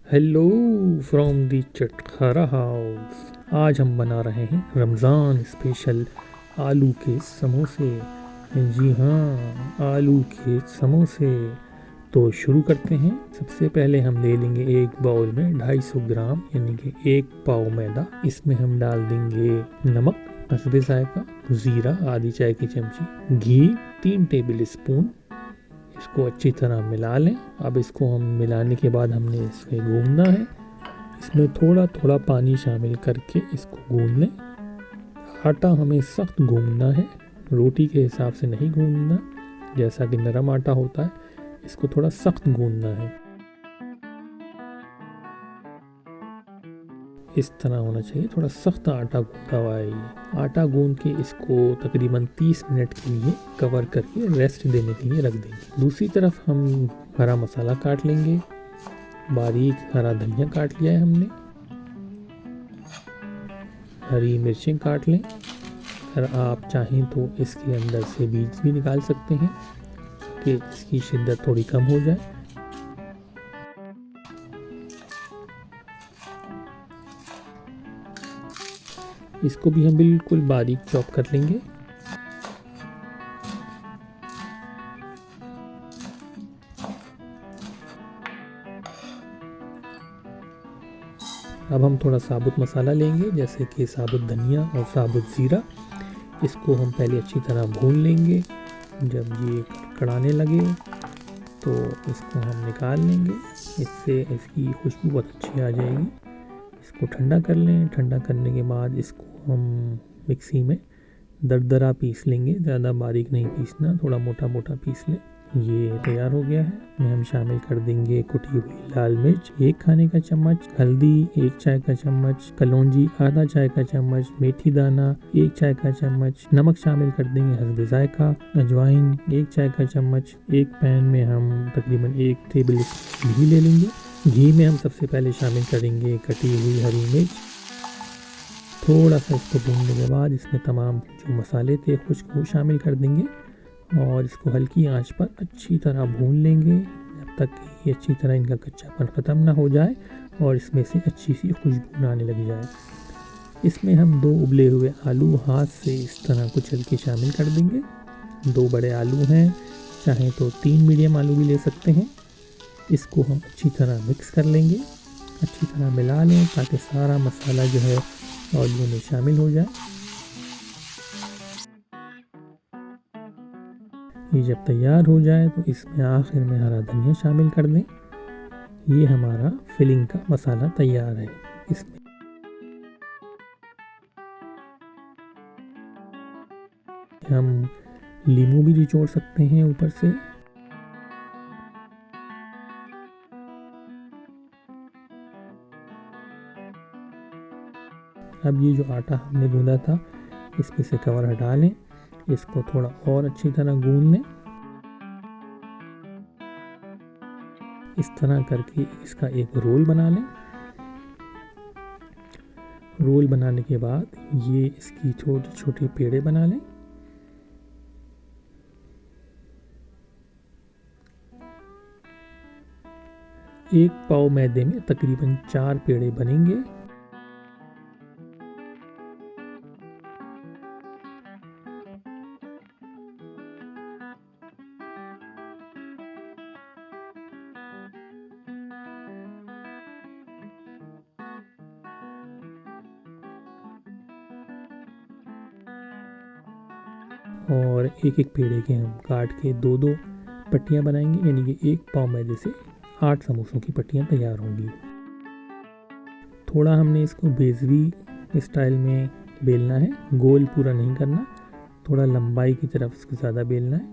Hello from the चटखारा house. आज हम बना रहे हैं रमज़ान स्पेशल आलू के समोसे। जी हाँ, आलू के समोसे। तो शुरू करते हैं। सबसे पहले हम ले लेंगे एक बाउल में 250 ग्राम यानी कि एक पाव मैदा। इसमें हम डाल देंगे नमक हस्बे जायका, ज़ीरा आधी चाय की चमची, घी 3 टेबल स्पून। इसको अच्छी तरह मिला लें। अब इसको हम मिलाने के बाद हमने इसे गूंदना है। इसमें थोड़ा थोड़ा पानी शामिल करके इसको गूंद लें। आटा हमें सख्त गूंदना है, रोटी के हिसाब से नहीं गूंदना। जैसा कि नरम आटा होता है, इसको थोड़ा सख्त गूंदना है। इस तरह होना चाहिए, थोड़ा सख्त आटा गूंदा हुआ है ये। आटा गूंद के इसको तकरीबन 30 मिनट के लिए कवर करके रेस्ट देने के लिए रख देंगे। दूसरी तरफ हम हरा मसाला काट लेंगे। बारीक हरा धनिया काट लिया है हमने। हरी मिर्चें काट लें। अगर आप चाहें तो इसके अंदर से बीज भी निकाल सकते हैं कि इसकी शिद्दत थोड़ी कम हो जाए। इसको भी हम बिल्कुल बारीक चॉप कर लेंगे। अब हम थोड़ा साबुत मसाला लेंगे, जैसे कि साबुत धनिया और साबुत ज़ीरा। इसको हम पहले अच्छी तरह भून लेंगे। जब ये कड़कड़ाने लगे तो इसको हम निकाल लेंगे। इससे इसकी खुशबू बहुत अच्छी आ जाएगी। इसको ठंडा कर लें। ठंडा करने के बाद इसको हम मिक्सी में दरदरा पीस लेंगे। ज़्यादा बारीक नहीं पीसना, थोड़ा मोटा मोटा पीस लें। ये तैयार हो गया है। इसमें हम शामिल कर देंगे कुटी हुई लाल मिर्च 1 खाने का चम्मच, हल्दी 1 चाय का चम्मच, कलौंजी आधा चाय का चम्मच, मेथी दाना 1 चाय का चम्मच, नमक शामिल कर देंगे हस्बे जायका, अजवाइन 1 चाय का चम्मच। एक पैन में हम तकरीबन 1 टेबल घी ले लेंगे। घी में हम सबसे पहले शामिल करेंगे कटी हुई हरी मिर्च। थोड़ा सा इसको भूनने के बाद इसमें तमाम जो मसाले थे खुश्क वो शामिल कर देंगे और इसको हल्की आंच पर अच्छी तरह भून लेंगे जब तक कि ये अच्छी तरह इनका कच्चापन ख़त्म ना हो जाए और इसमें से अच्छी सी खुशबू आने लग जाए। इसमें हम 2 उबले हुए आलू हाथ से इस तरह कुचल के शामिल कर देंगे। 2 बड़े आलू हैं, चाहे तो 3 मीडियम आलू भी ले सकते हैं। इसको हम अच्छी तरह मिक्स कर लेंगे, अच्छी तरह मिला लें ताकि सारा मसाला जो है आलू में शामिल हो जाए। ये जब तैयार हो जाए तो इसमें आखिर में हरा धनिया शामिल कर दें। ये हमारा फिलिंग का मसाला तैयार है। इसमें हम नींबू भी निचोड़ सकते हैं ऊपर से। अब ये जो आटा हमने गूंदा था इसमें से कवर हटा लें। इसको थोड़ा और अच्छी तरह गूंद लें। इस तरह करके इसका एक रोल बना लें। रोल बनाने के बाद ये इसकी छोटी छोटी पेड़े बना लें। एक पाव मैदे में तकरीबन 4 पेड़े बनेंगे। और एक एक पेड़े के हम काट के 2-2 पट्टियाँ बनाएंगे, यानी कि एक पाव मैदे से 8 समोसों की पट्टियाँ तैयार होंगी। थोड़ा हमने इसको बेजवी स्टाइल में बेलना है, गोल पूरा नहीं करना, थोड़ा लंबाई की तरफ इसको ज़्यादा बेलना है।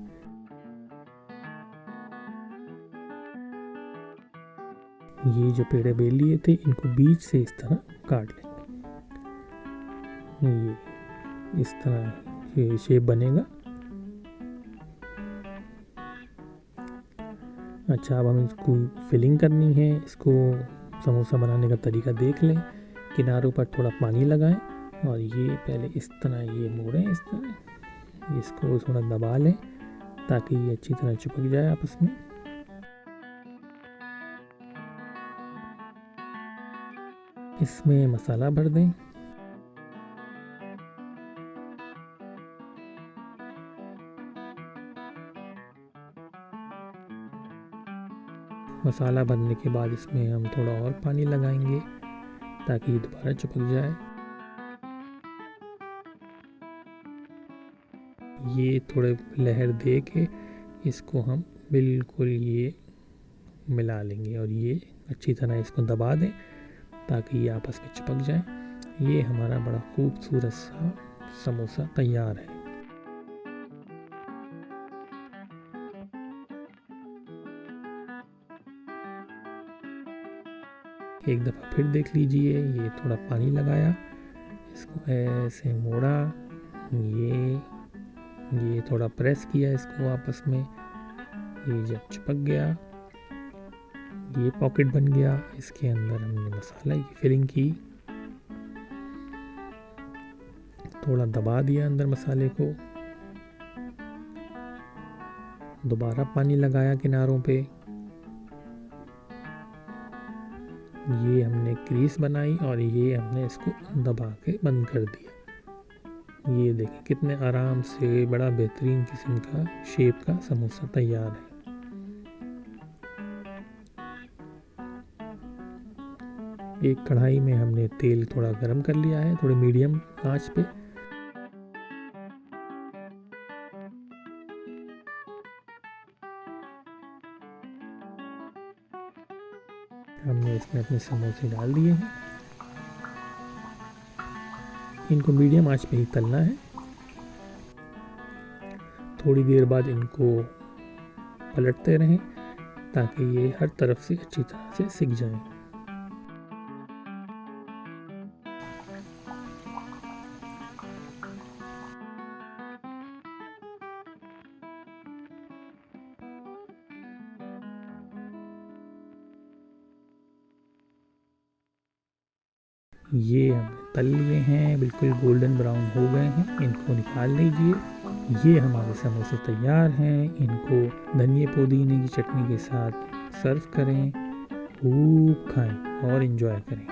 ये जो पेड़े बेल लिए थे इनको बीच से इस तरह काट लेंगे। ये इस तरह ये शेप बनेगा। अच्छा, अब हम इसको फिलिंग करनी है। इसको समोसा बनाने का तरीका देख लें। किनारों पर थोड़ा पानी लगाएं और ये पहले इस तरह ये मोड़ें, इस तरह इसको थोड़ा दबा लें ताकि ये अच्छी तरह चिपक जाए आपस में। इसमें मसाला भर दें। मसाला भरने के बाद इसमें हम थोड़ा और पानी लगाएंगे ताकि ये दोबारा चिपक जाए। ये थोड़े लहर दे के इसको हम बिल्कुल ये मिला लेंगे और ये अच्छी तरह इसको दबा दें ताकि ये आपस में चिपक जाए। ये हमारा बड़ा खूबसूरत सा समोसा तैयार है। एक दफ़ा फिर देख लीजिए, ये थोड़ा पानी लगाया, इसको ऐसे मोड़ा, ये थोड़ा प्रेस किया इसको आपस में, ये जब चिपक गया ये पॉकेट बन गया। इसके अंदर हमने मसाला की फिलिंग की, थोड़ा दबा दिया अंदर मसाले को, दोबारा पानी लगाया किनारों पे, ये हमने क्रीज बनाई और ये हमने इसको दबा के बंद कर दिया। ये देखें कितने आराम से बड़ा बेहतरीन किस्म का शेप का समोसा तैयार है। एक कढ़ाई में हमने तेल थोड़ा गरम कर लिया है, थोड़ी मीडियम आंच पे। हमने इसमें अपने समोसे डाल दिए हैं, इनको मीडियम आंच पे ही तलना है। थोड़ी देर बाद इनको पलटते रहें ताकि ये हर तरफ से अच्छी तरह से सिक जाएं। ये हमने तल लिए हैं, बिल्कुल गोल्डन ब्राउन हो गए हैं, इनको निकाल लीजिए। ये हमारे समोसे तैयार हैं, इनको धनिया पुदीने की चटनी के साथ सर्व करें, खूब खाएं और एंजॉय करें।